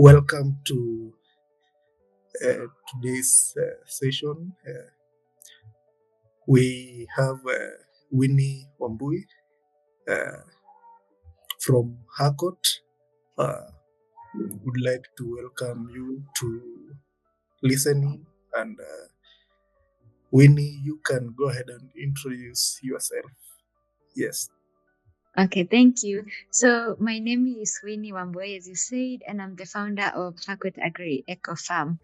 Welcome to today's session. We have Winnie Wambui uh, from Harcourt. Would like to welcome you to listening. And Winnie, you can go ahead and introduce yourself. Yes. Okay, thank you. So my name is Winnie Wambui, as you said, and I'm the founder of Harcourt Agri-Eco Farm.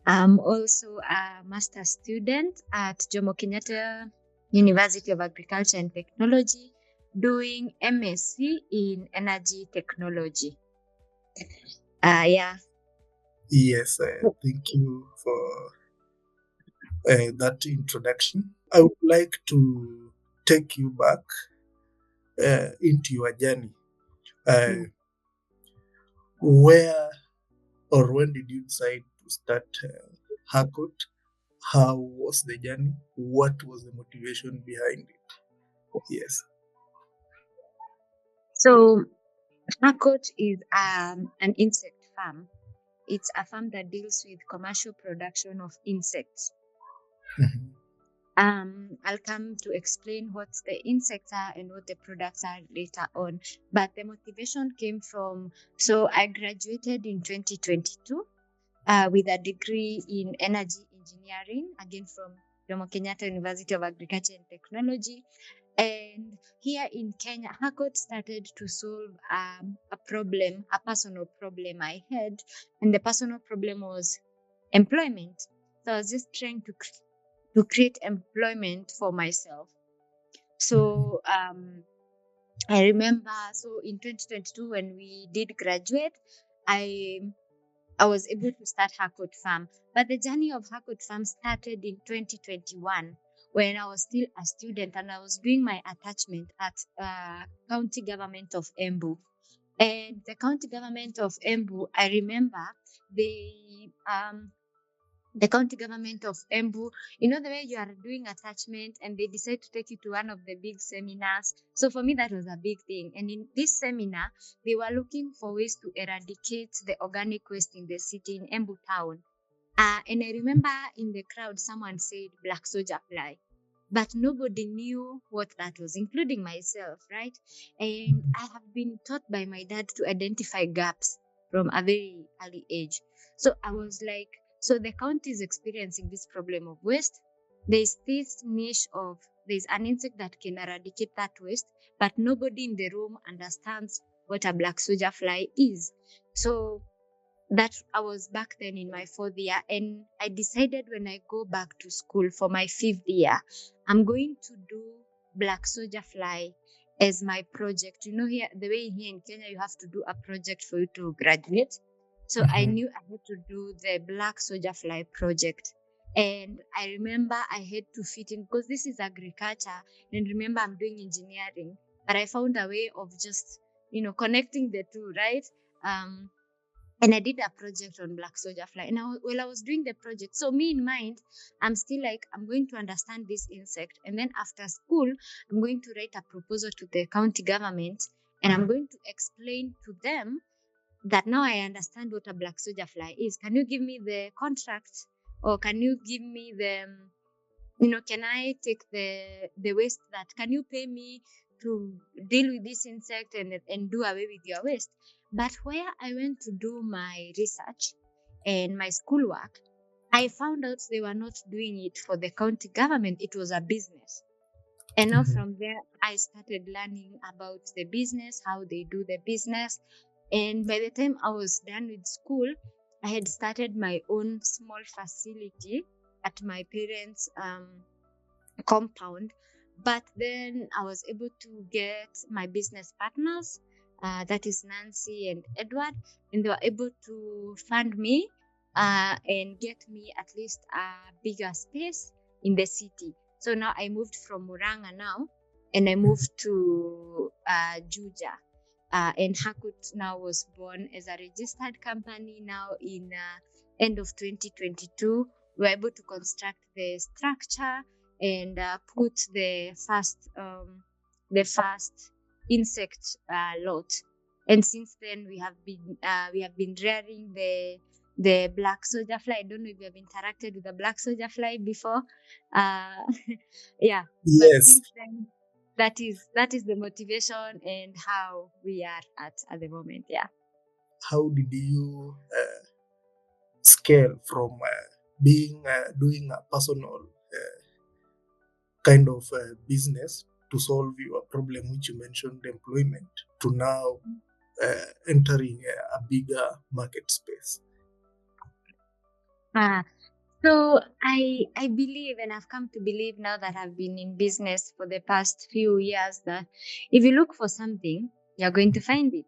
I'm also a master's student at Jomo Kenyatta University of Agriculture and Technology, doing MSc in Energy Technology. Yeah. Yes, thank you for that introduction. I would like to take you back into your journey. Uh, where or when did you decide to start Harcourt? How was the journey? What was the motivation behind it? Yes. So Harcourt is an insect farm. It's a farm that deals with commercial production of insects. Mhm. I'll come to explain what the insects are and what the products are later on. But the motivation came from, so I graduated in 2022 with a degree in energy engineering, again from Jomo Kenyatta University of Agriculture and Technology. And here in Kenya, Harcourt started to solve a problem, a personal problem I had. And the personal problem was employment. So I was just trying to create employment for myself. So I remember, so in 2022 when we did graduate, I I was able to start Harcourt Farm. But the journey of Harcourt Farm started in 2021 when I was still a student and I was doing my attachment at county government of Embu. And the county government of Embu, I remember the county government of Embu, the way you are doing attachment and they decide to take you to one of the big seminars. So for me, that was a big thing. And in this seminar, they were looking for ways to eradicate the organic waste in the city in Embu town. And I remember in the crowd, someone said black soldier fly, but nobody knew what that was, including myself, right? And I have been taught by my dad to identify gaps from a very early age. So I was like, so the county is experiencing this problem of waste. There's this niche of there's an insect that can eradicate that waste, but nobody in the room understands what a black soldier fly is. So that I was back then in my fourth year, and I decided when I go back to school for my fifth year, I'm going to do black soldier fly as my project. Here the way here in Kenya you have to do a project for you to graduate. So I Mhm. knew I had to do the black soldier fly project. And I remember I had to fit in because this is agriculture, and remember I'm doing engineering, but I found a way of just connecting the two, right? And I did a project on black soldier fly. And while I was doing the project, so me in mind, I'm still like, I'm going to understand this insect. And then after school, I'm going to write a proposal to the county government and I'm going to explain to them that now I understand what a black soldier fly is. Can you give me the contract or can you give me the can I take the waste that can you pay me to deal with this insect and do away with your waste? But where I went to do my research and my schoolwork, I found out they were not doing it for the county government. It was a business. And now Mhm. from there, I started learning about the business, how they do the business. And by the time I was done with school, I had started my own small facility at my parents' compound. But then I was able to get my business partners, that is Nancy and Edward, and they were able to fund me and get me at least a bigger space in the city. So now I moved from Muranga now, and I moved to Juja. And Harcourt now was born as a registered company now in end of 2022. We were able to construct the structure and put the first insect lot. And since then, we have been rearing the black soldier fly. I don't know if you have interacted with the black soldier fly before. Uh, yeah, but Yes. since then, that is the motivation and how we are at the moment. Yeah. How did you scale from being doing a personal kind of business to solve your problem, which you mentioned, employment, to now entering a bigger market space? Ah, so I believe, and I've come to believe now that I've been in business for the past few years, that if you look for something, you're going to find it.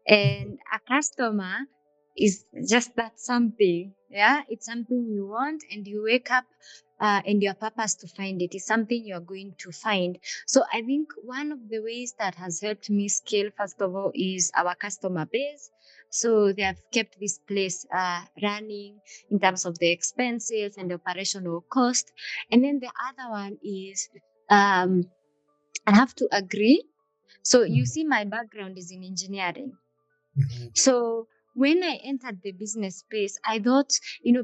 And a customer is just that something. Yeah, it's something you want, and you wake up and your purpose to find it is something you're going to find. So I think one of the ways that has helped me scale, first of all, is our customer base. So they have kept this place running in terms of the expenses and the operational cost. And then the other one is I have to agree. So you Mhm. see, my background is in engineering. Mhm. So when I entered the business space, I thought,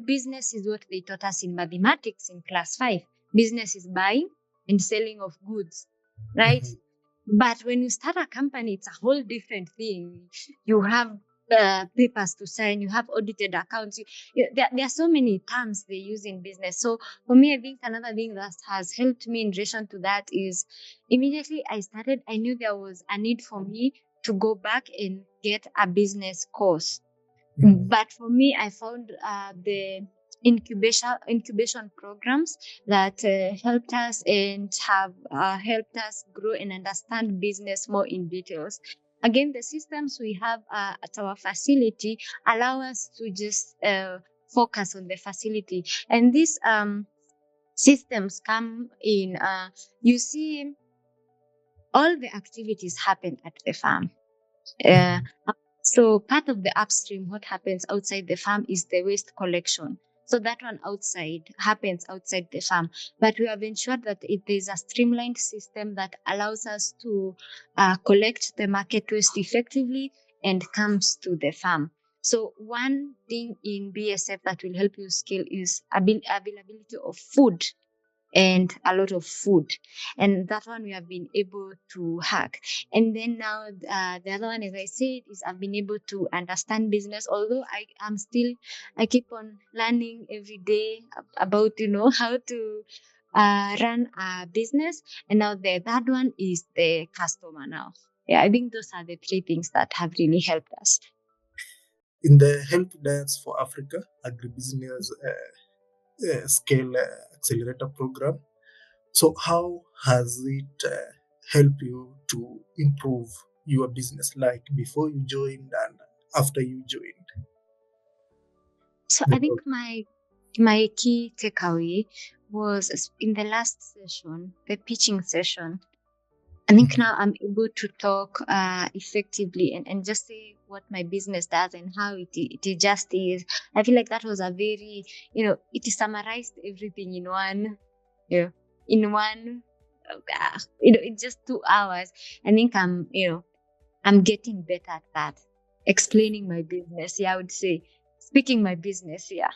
business is what they taught us in mathematics in class 5. Business is buying and selling of goods, right? Mhm. But when you start a company, it's a whole different thing. You have papers to sign, you have audited accounts. There are so many terms they use in business. So for me, I think another thing that has helped me in relation to that is immediately I started, I knew there was a need for me to go back and get a business course. Mhm. But for me, I found the incubation programs that helped us and have helped us grow and understand business more in details. Again, the systems we have at our facility allow us to just focus on the facility, and these systems come in. You see, all the activities happen at the farm. Uh, Mhm. so part of the upstream, what happens outside the farm is the waste collection. So that one outside happens outside the farm. But we have ensured that it is a streamlined system that allows us to collect the market waste effectively and comes to the farm. So one thing in BSF that will help you scale is availability of food and a lot of food. And that one we have been able to hack. And then now the other one, as I said, is I've been able to understand business. Although I keep on learning every day about, how to run a business. And now the third one is the customer now. Yeah, I think those are the three things that have really helped us. In the Help Dance for Africa Agribusiness Scale Accelerator program, so how has it helped you to improve your business, like before you joined and after you joined So the I think program? my key takeaway was in the last session, the pitching session. I think Mhm. now I'm able to talk effectively and just say what my business does and how it just is. I feel like that was a very, it summarized everything you know, in one, in just 2 hours. I think I'm getting better at that. Explaining my business, yeah, I would say. Speaking my business, yeah.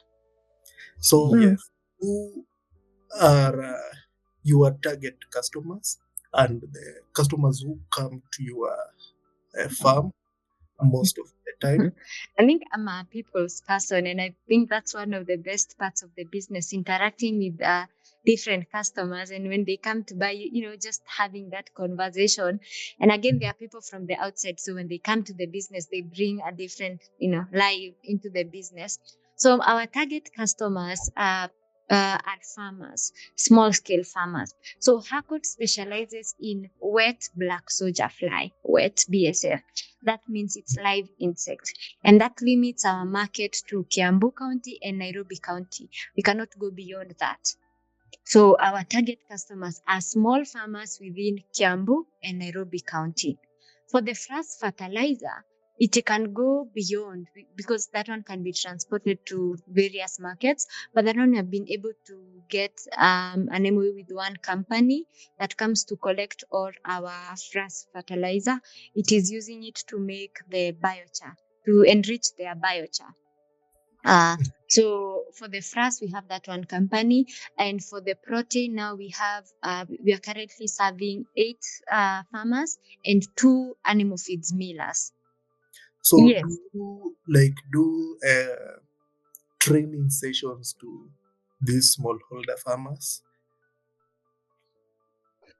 So Mm. yes, who are your target customers and the customers who come to your farm most of the time? I think I'm a people's person, and I think that's one of the best parts of the business, interacting with different customers. And when they come to buy, just having that conversation. And again, there are people from the outside. So when they come to the business, they bring a different, life into the business. So our target customers are farmers, small scale farmers. So Harcourt specializes in wet black soldier fly, wet BSF. That means it's live insect. And that limits our market to Kiambu County and Nairobi County. We cannot go beyond that. So our target customers are small farmers within Kiambu and Nairobi County. For the frass fertilizer, it can go beyond because that one can be transported to various markets. But that one we have been able to get an MOU with one company that comes to collect all our frass fertilizer. It is using it to make the biochar, to enrich their biochar. Uh, so for the frass, we have that one company, and for the protein, now we are currently serving 8 farmers and 2 animal feeds millers. So Yes. do training sessions to these smallholder farmers?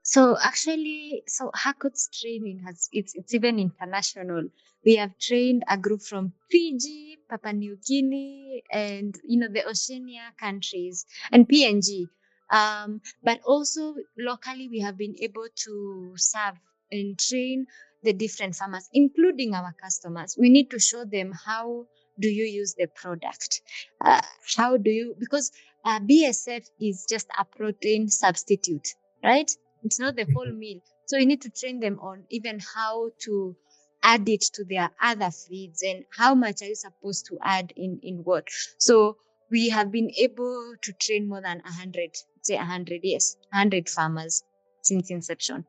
So actually, so Harcourt's training it's even international. We have trained a group from Fiji, Papua New Guinea, and the Oceania countries and PNG. But also locally, we have been able to serve and train the different farmers, including our customers. We need to show them how do you use the product, how do you because BSF is just a protein substitute, right? It's not the whole Mhm. meal. So you need to train them on even how to add it to their other feeds and how much are you supposed to add in what. So we have been able to train more than 100, say 100, yes, 100 farmers since inception.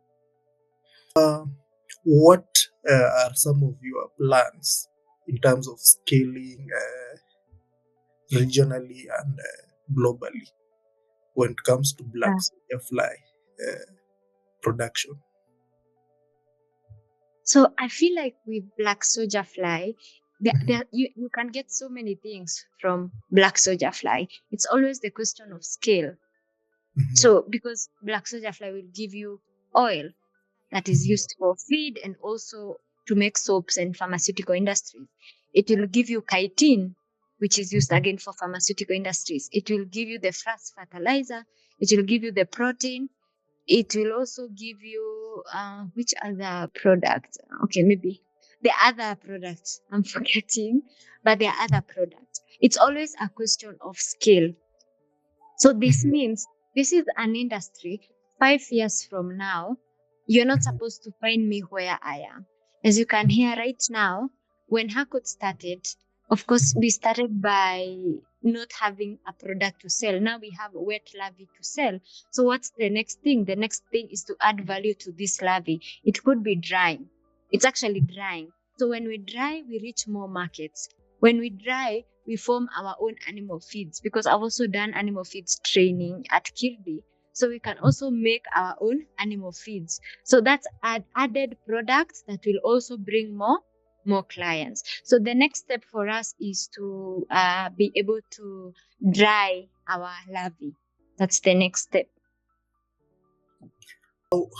What are some of your plans in terms of scaling regionally and globally when it comes to black Uh, soldier fly production? So I feel like with black soldier fly, Mhm. you can get so many things from black soldier fly. It's always the question of scale. Mhm. So because black soldier fly will give you oil that is Mhm. used for feed and also to make soaps and pharmaceutical industries. It will give you chitin, which is used Mhm. again for pharmaceutical industries. It will give you the frass fertilizer. It will give you the protein. It will also give you which other product? Okay, maybe the other products. I'm forgetting, but there are other products. It's always a question of scale. So this Mhm. means this is an industry 5 years from now, you're not Mhm. supposed to find me where I am. As you can hear right now, when Harcourt started, of course, we started by not having a product to sell. Now we have wet larvae to sell. So what's the next thing? The next thing is to add value to this larvae. It could be drying. It's actually drying. So when we dry, we reach more markets. When we dry, we form our own animal feeds because I've also done animal feeds training at Kirby. So we can also make our own animal feeds. So that's added products that will also bring more clients. So the next step for us is to be able to dry our larvae. That's the next step.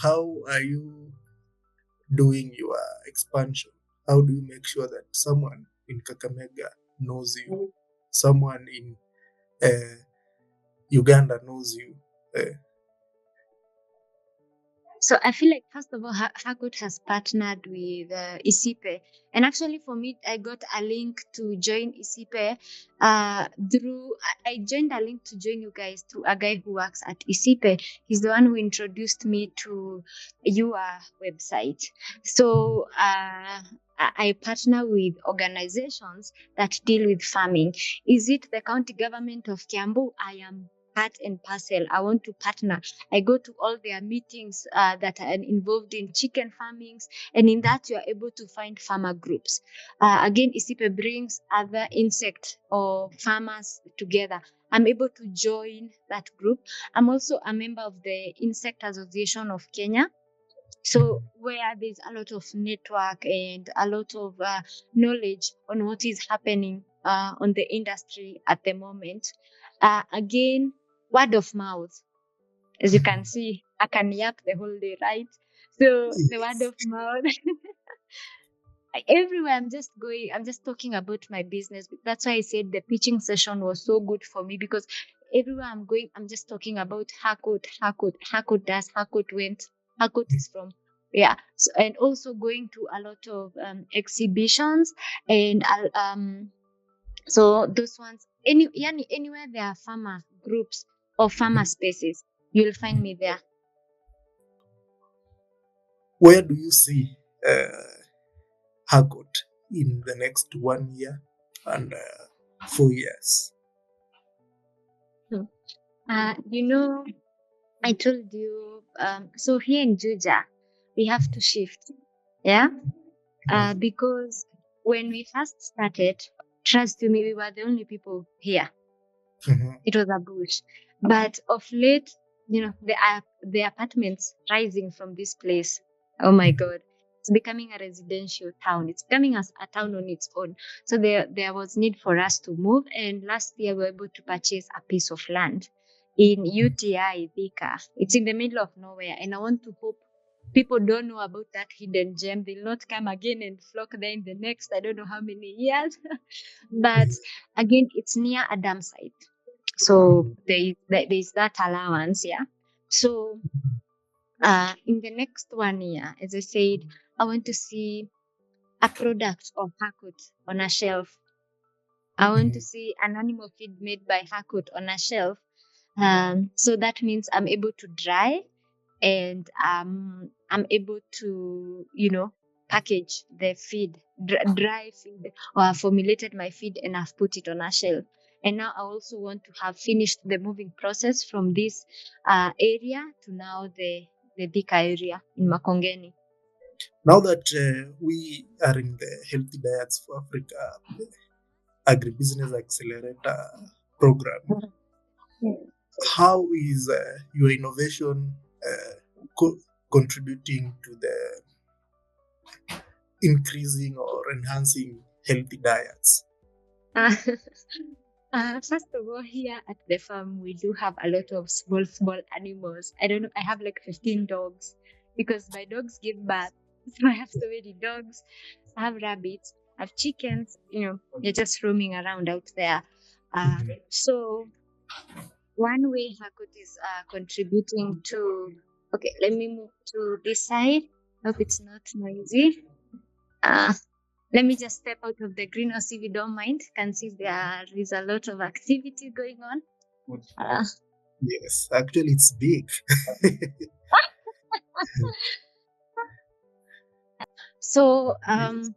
How are you doing your expansion? How do you make sure that someone in Kakamega knows you, someone in Uganda knows you? Uh, So I feel like first of all, Harcourt has partnered with Isipe, and actually for me, I got a link to join Isipe through. I joined a link to join you guys through a guy who works at Isipe. He's the one who introduced me to your website. So I partner with organizations that deal with farming. Is it the county government of Kiambu? I am part and parcel. I want to partner. I go to all their meetings that are involved in chicken farmings, and in that you are able to find farmer groups. Again, Isipe brings other insect or farmers together. I'm able to join that group. I'm also a member of the Insect Association of Kenya. So where there's a lot of network and a lot of knowledge on what is happening on the industry at the moment. Again, word of mouth. As you can see, I can yap the whole day, right? So the word yes. of mouth, everywhere I'm just going, I'm just talking about my business. That's why I said the pitching session was so good for me because everywhere I'm going, I'm just talking about Harcourt, Harcourt, Harcourt does, Harcourt went, Harcourt is from. Yeah, so, and also going to a lot of exhibitions and so those ones anywhere there are farmer groups or farmer spaces, you'll find me there. Where do you see Harcourt? in the next 1 year and 4 years? Hmm. You know, I told you, so here in Juja, we have to shift. Yeah. Because when we first started, trust me, we were the only people here. Mhm, It was a bush. But of late, the apartments rising from this place. Oh my God. It's becoming a residential town. It's becoming a town on its own. So there was need for us to move. And last year we were able to purchase a piece of land in UTI Thika. It's in the middle of nowhere. And I want to hope people don't know about that hidden gem. They'll not come again and flock there in the next, I don't know how many years. But again, it's near a dam site. So there is that allowance, yeah. So in the next 1 year, as I said, I want to see a product of Harcourt on a shelf. I want to mhm. see an animal feed made by Harcourt on a shelf. So that means I'm able to dry and I'm able to, package the feed, dry feed, or I've formulated my feed and I've put it on a shelf. And now I also want to have finished the moving process from this area to now the Thika area in Makongeni. Now that we are in the Healthy Diets for Africa Agribusiness Accelerator program, Mm. how is your innovation uh, contributing to the increasing or enhancing healthy diets? Uh, first of all, here at the farm, we do have a lot of small, small animals. I don't know, I have like 15 dogs because my dogs give birth. So I have so many dogs. I have rabbits, I have chickens, they're just roaming around out there. Uh, Mhm. so one way Hakut is contributing to, okay, let me move to this side. Hope it's not noisy. Uh, Let me just step out of the greenhouse if you don't mind. Can see there is a lot of activity going on. Uh, Yes, actually, it's big. so Yes.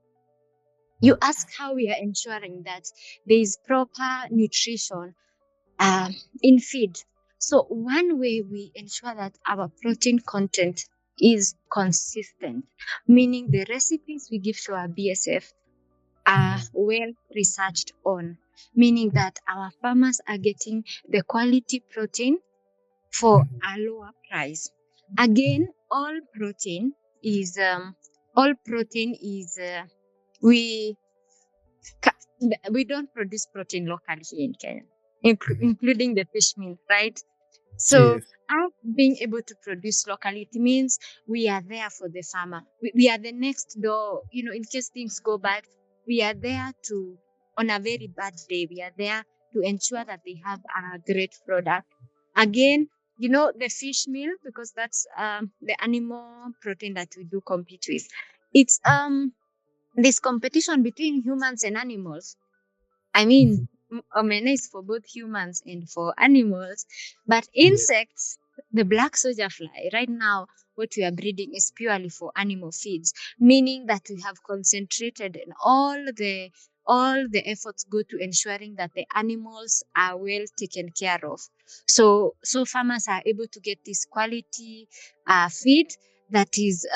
you ask how we are ensuring that there is proper nutrition um, in feed. So one way we ensure that our protein content is consistent, meaning the recipes we give to our BSF are Mhm. well researched on, meaning that our farmers are getting the quality protein for Mhm. a lower price. Again, all protein is we we don't produce protein locally here in Kenya, Mhm. including the fish meal, right? So Yes. us being able to produce locally, it means we are there for the farmer. We are the next door, in case things go bad, we are there to, on a very bad day, we are there to ensure that they have a great product. Again, the fish meal, because that's the animal protein that we do compete with. It's this competition between humans and animals. I mean, Mhm. omena is for both humans and for animals, but Yeah. insects, the black soldier fly, right now, what we are breeding is purely for animal feeds, meaning that we have concentrated and all the efforts go to ensuring that the animals are well taken care of. So farmers are able to get this quality feed that is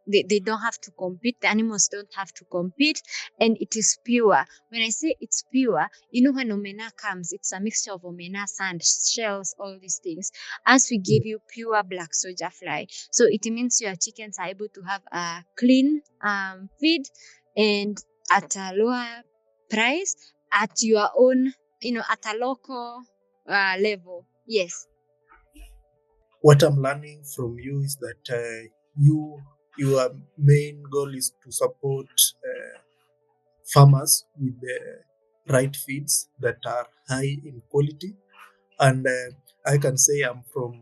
they don't have to compete, the animals don't have to compete, and it is pure. When I say it's pure, when omena comes, it's a mixture of omena, sand, shells, all these things. As we give you pure black soldier fly, so it means your chickens are able to have a clean feed and at a lower price, at your own, at a local level. Yes. What I'm learning from you is that you your main goal is to support farmers with the right feeds that are high in quality. And I can say I'm from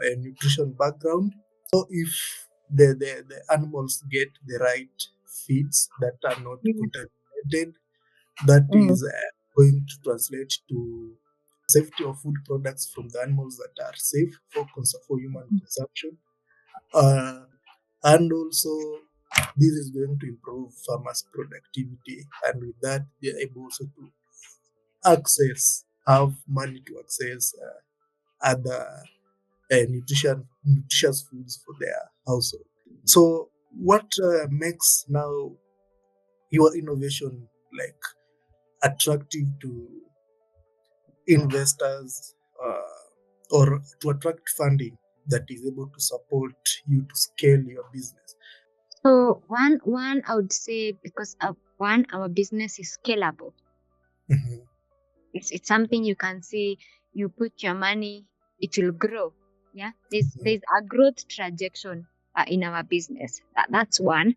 a nutrition background. So if the animals get the right feeds that are not Mm, contaminated, that mm, is going to translate to safety of food products from the animals that are safe for human consumption. Uh, and also This is going to improve farmers' productivity, and with that, they are able also to have money to access other nutritious foods for their household. So, what makes now your innovation like attractive to investors or to attract funding that is able to support you to scale your business? So one I would say, because one, our business is scalable. Mhm, It's something you can see. You put your money, it will grow. Yeah, mhm, there's a growth trajectory in our business. That's one.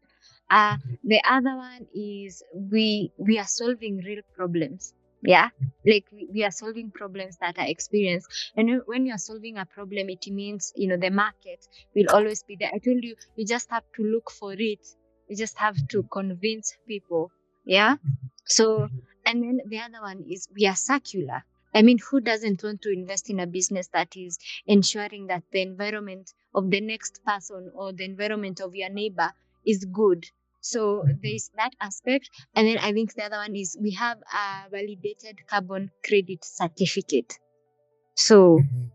mhm, The other one is we are solving real problems. Yeah, like we are solving problems that are experienced. And when you are solving a problem, it means the market will always be there. I told you, you just have to look for it. You just have to convince people. Yeah. So, mhm, and then the other one is we are circular. I mean, who doesn't want to invest in a business that is ensuring that the environment of the next person or the environment of your neighbor is good? So mhm, there's that aspect. And then I think the other one is we have a validated carbon credit certificate. So mhm.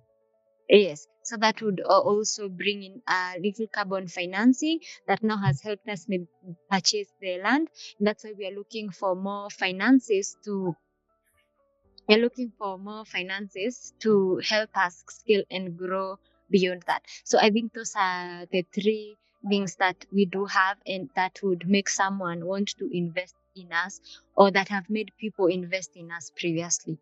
yes, so that would also bring in a little carbon financing that now has helped us maybe purchase the land. And that's why we are looking for more finances to help us scale and grow beyond that. So I think those are the three things that we do have and that would make someone want to invest in us, or that have made people invest in us previously.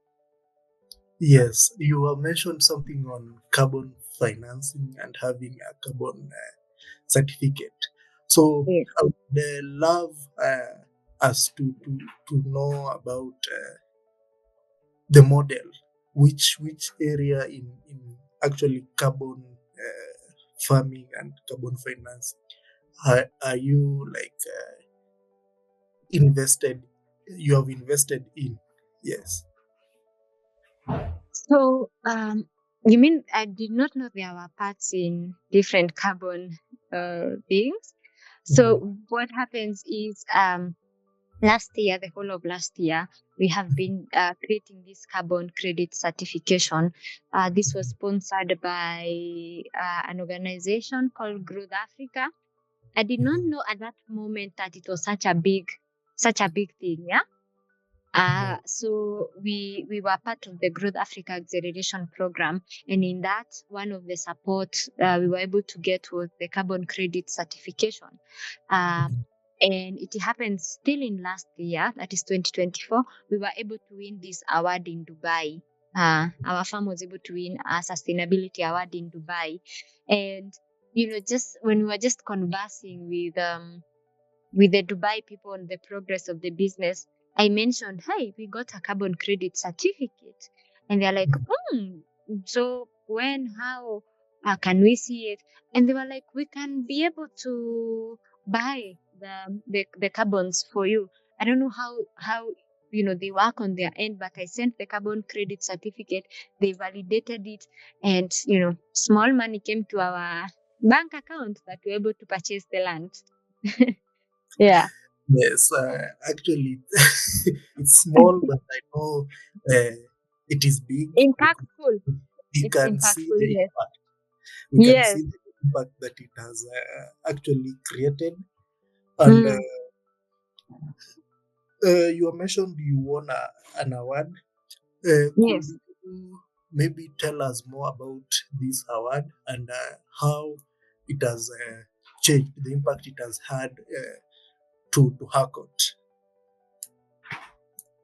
Yes, you have mentioned something on carbon financing and having a carbon certificate. So Yes. I would love us to know about the model, which area in actually carbon farming and carbon finance are you like invested? You have invested in? Yes. So, you mean I did not know there were parts in different carbon things? Mhm, So, what happens is, last year, the whole of last year, we have been creating this carbon credit certification. This was sponsored by an organization called Growth Africa. I did not mhm, know at that moment that it was such a big thing. Yeah. mhm, So we were part of the Growth Africa Acceleration program, and in that, one of the support we were able to get was the carbon credit certification. Uh, mhm, and it happened still in last year, that is 2024. We were able to win this award in Dubai. Our farm was able to win a sustainability award in Dubai, and just when we were just conversing with the Dubai people on the progress of the business, I mentioned, hey, we got a carbon credit certificate. And they're like, mhm. so when, how can we see it? And they were like, we can be able to buy the carbons for you. I don't know how they work on their end, but I sent the carbon credit certificate. They validated it, and small money came to our bank account that we were able to purchase the land. Yeah. Yes, actually, it's small, but I know uh, it is big because Impactful. we It's can see impactful, the yes. impact. We can Yes. see the impact that it has actually created. And Mm, you mentioned you won an award. Could yes. you maybe tell us more about this award and how it has changed, the impact it has had to Harcourt?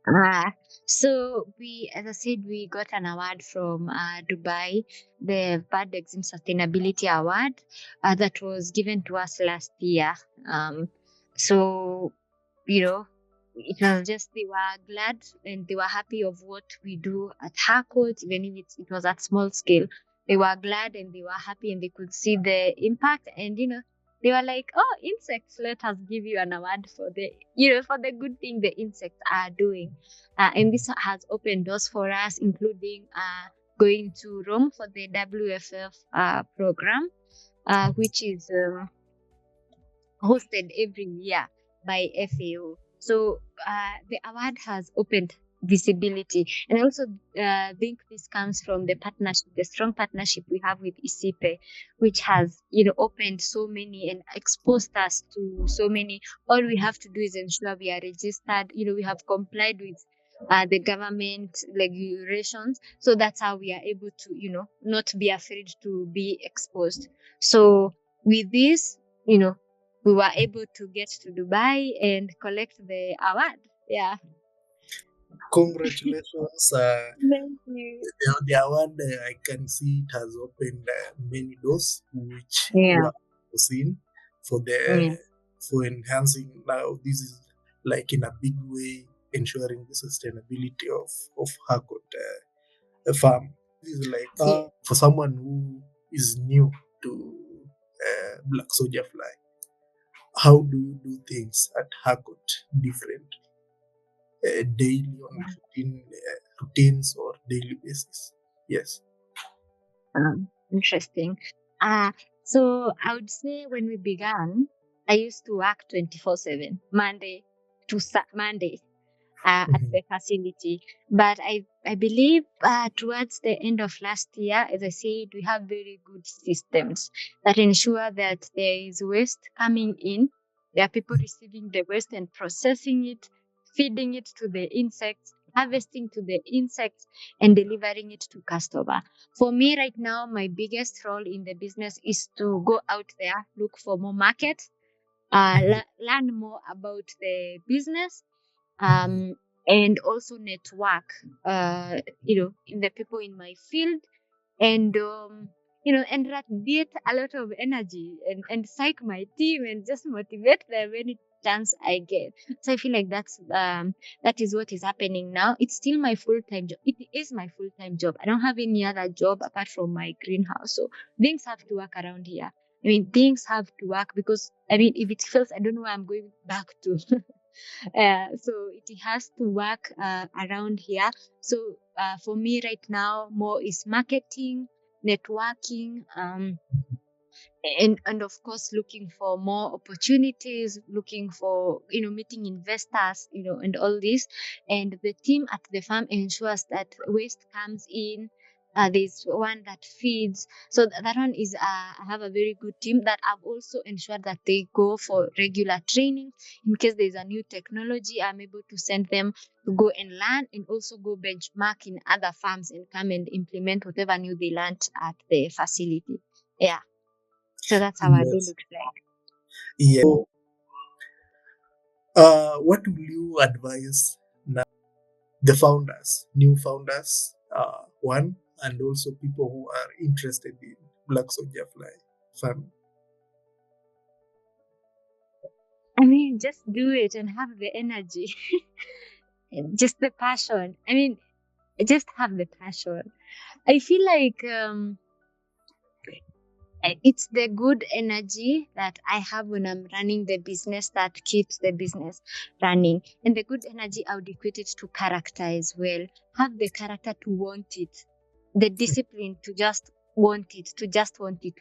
Uh, so as I said, we got an award from Dubai, the Bird Exim Sustainability Award, that was given to us last year. So you know, it was just they were glad and they were happy of what we do at Harcourt, even if it was at small scale. They were glad and they were happy and they could see the impact, and they were like, "Oh, insects! Let us give you an award for the good thing the insects are doing." And this has opened doors for us, including going to Rome for the WFF program, which is hosted every year by FAO. So the award has opened visibility, and I also think this comes from the partnership, the strong partnership we have with ICIPE, which has opened so many and exposed us to so many. All we have to do is ensure we are registered. We have complied with the government regulations, so that's how we are able to not be afraid to be exposed. So with this, we were able to get to Dubai and collect the award. Yeah. Congratulations. Thank you. The award, I can see it has opened many doors which Yeah. were foreseen for the Yeah. for enhancing. Now this is like in a big way ensuring the sustainability of Harcourt Farm. This is like Yeah. for someone who is new to black soldier fly. How do you do things at Harcourt different daily on routines or daily basis? Yes. Interesting. Uh, so I would say when we began, I used to work 24/7, Monday to Monday. At Mhm. the facility. But I believe towards the end of last year, as I said, we have very good systems that ensure that there is waste coming in. There are people receiving the waste and processing it, feeding it to the insects, harvesting to the insects, and delivering it to customer. For me right now, my biggest role in the business is to go out there, look for more markets, Mhm. learn more about the business, Mhm. and also network, in the people in my field, and and radiate a lot of energy and psych my team and just motivate them any chance I get. So I feel like that is what is happening now. It's still my full-time job. It is my full-time job. I don't have any other job apart from my greenhouse. So things have to work around here. I mean, things have to work because I mean, if it fails, I don't know where I'm going back to. So it has to work around here. So for me right now, more is marketing, networking, and of course looking for more opportunities, looking for meeting investors, and all this. And the team at the farm ensures that waste comes in. There's one that feeds, so that one is I have a very good team that I've also ensured that they go for regular training. In case there's a new technology, I'm able to send them to go and learn, and also go benchmark in other farms and come and implement whatever new they learned at the facility. Yeah. So that's how our day Yes. looks like. Yeah. So, what will you advise now the founders, new founders, one, and also people who are interested in black soldier fly farming? I mean, just do it and have the energy, just the passion. I mean, just have the passion. I feel like it's the good energy that I have when I'm running the business that keeps the business running. And the good energy, I would equate it to character as well. Have the character to want it, the discipline to just want it to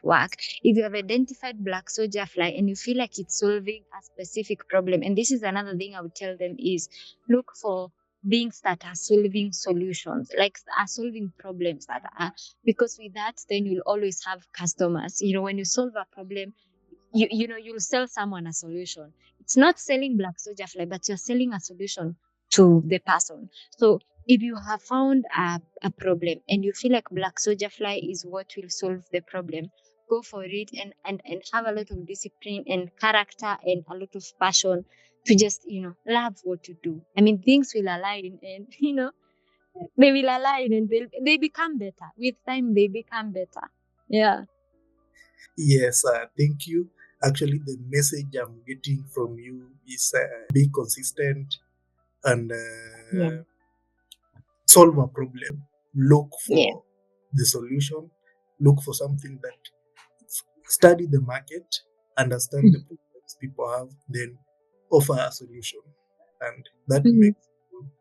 work. If you have identified black soldier fly and you feel like it's solving a specific problem, and this is another thing I would tell them is look for beings that are solving solutions, like are solving problems that are, because with that then you'll always have customers. When you solve a problem, you'll sell someone a solution. It's not selling black soldier fly, but you're selling a solution to the person. So if you have found a problem and you feel like black soldier fly is what will solve the problem, go for it, and have a lot of discipline and character and a lot of passion to just love what you do. I mean, things will align, and they will align, and they become better with time. They become better. Yeah. Yes, thank you. Actually, the message I'm getting from you is be consistent and Yeah. solve a problem. Look Yeah. for the solution. Look for something that study the market, understand the problems people have, then offer a solution. And that Mhm. makes you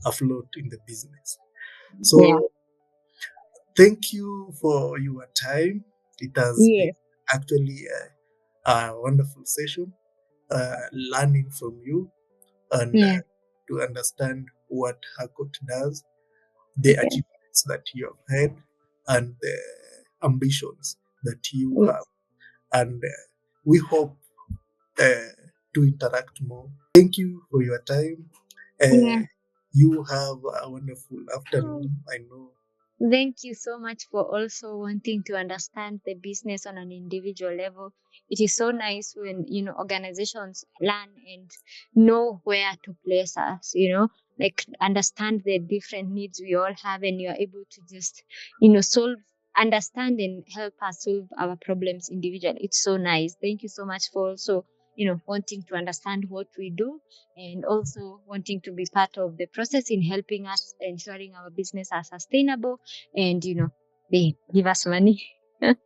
afloat in the business. Yeah. So thank you for your time. It has been Yes. actually a wonderful session. learning from you and Yeah. to understand what Harcourt does, the Yeah. achievements that you have had, and the ambitions that you have. Yes. And we hope to interact more. Thank you for your time. Yeah. You have a wonderful Oh, afternoon. I know. thank you so much for also wanting to understand the business on an individual level. It is so nice when, organizations learn and know where to place us, like understand the different needs we all have, and you're able to just, solve, understand and help us solve our problems individually. It's so nice. Thank you so much for also, wanting to understand what we do, and also wanting to be part of the process in helping us ensuring our business are sustainable, and they give us money at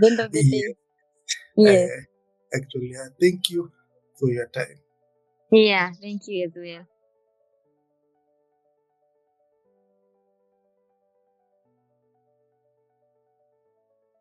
the end of the Yeah, day. Yes. actually, thank you for your time. Yeah, thank you as well.